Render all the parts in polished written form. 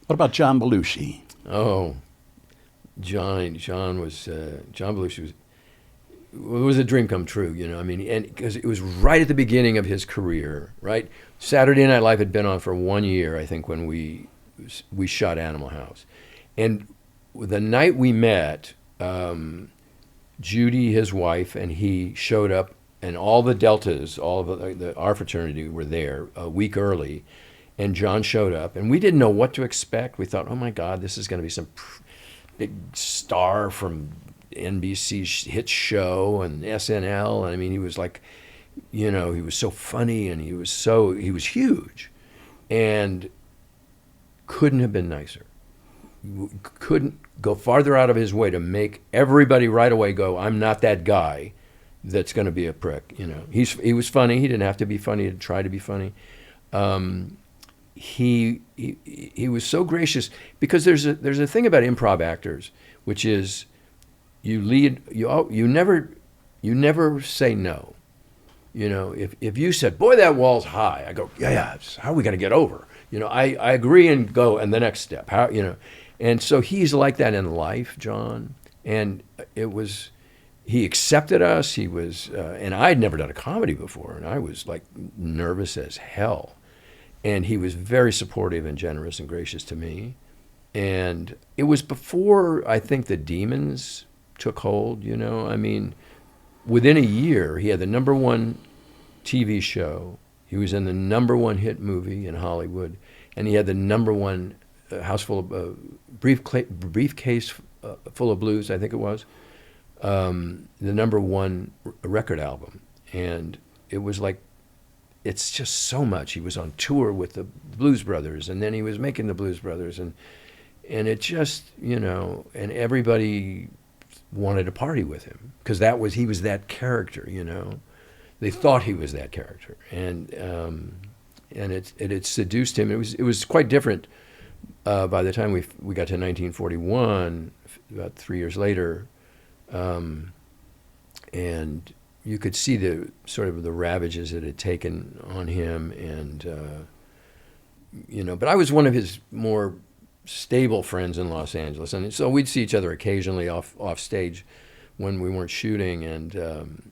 What about John Belushi? Oh, John Belushi was it was a dream come true, you know. I mean, and because it was right at the beginning of his career, right? Saturday Night Live had been on for 1 year, I think, when we shot Animal House, and the night we met, Judy, his wife, and he showed up, and all the Deltas, all of our fraternity were there a week early, and John showed up, and we didn't know what to expect. We thought, oh my God, this is going to be some big star from NBC's hit show and SNL. And I mean, he was like, you know, he was so funny and he was huge, and couldn't have been nicer. Couldn't go farther out of his way to make everybody right away go, I'm not that guy that's going to be a prick. You know, he was funny. He didn't have to be funny to try to be funny. He was so gracious, because there's a thing about improv actors, which is you never say no. You know, if you said, boy, that wall's high, I go, yeah, how are we going to get over? You know, I agree and go, and the next step, how, you know. And so he's like that in life, John. And he accepted us. He was, and I'd never done a comedy before, and I was like nervous as hell. And he was very supportive and generous and gracious to me. And it was before, I think, the demons took hold, you know. I mean, within a year, he had the #1 TV show. He was in the #1 hit movie in Hollywood. And he had the #1 house full of, briefcase full of blues, I think it was. The #1 record album. And it was like, it's just so much. He was on tour with the Blues Brothers, and then he was making the Blues Brothers, and it just, you know, and everybody wanted to party with him, because he was that character, you know. They thought he was that character, and it seduced him. It was quite different by the time we got to 1941, about 3 years later, and you could see the sort of the ravages it had taken on him, and you know. But I was one of his more stable friends in Los Angeles, and so we'd see each other occasionally off stage when we weren't shooting. And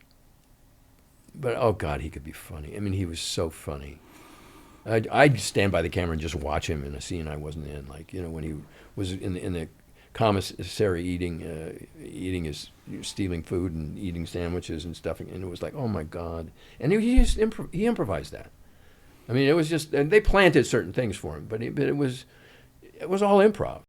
but oh God, he could be funny. I mean, he was so funny. I'd stand by the camera and just watch him in a scene I wasn't in, like, you know, when he was in the commissary eating his, stealing food and eating sandwiches and stuff, and it was like, oh my God. And he improvised that. I mean, it was just, and they planted certain things for him, but it was all improv.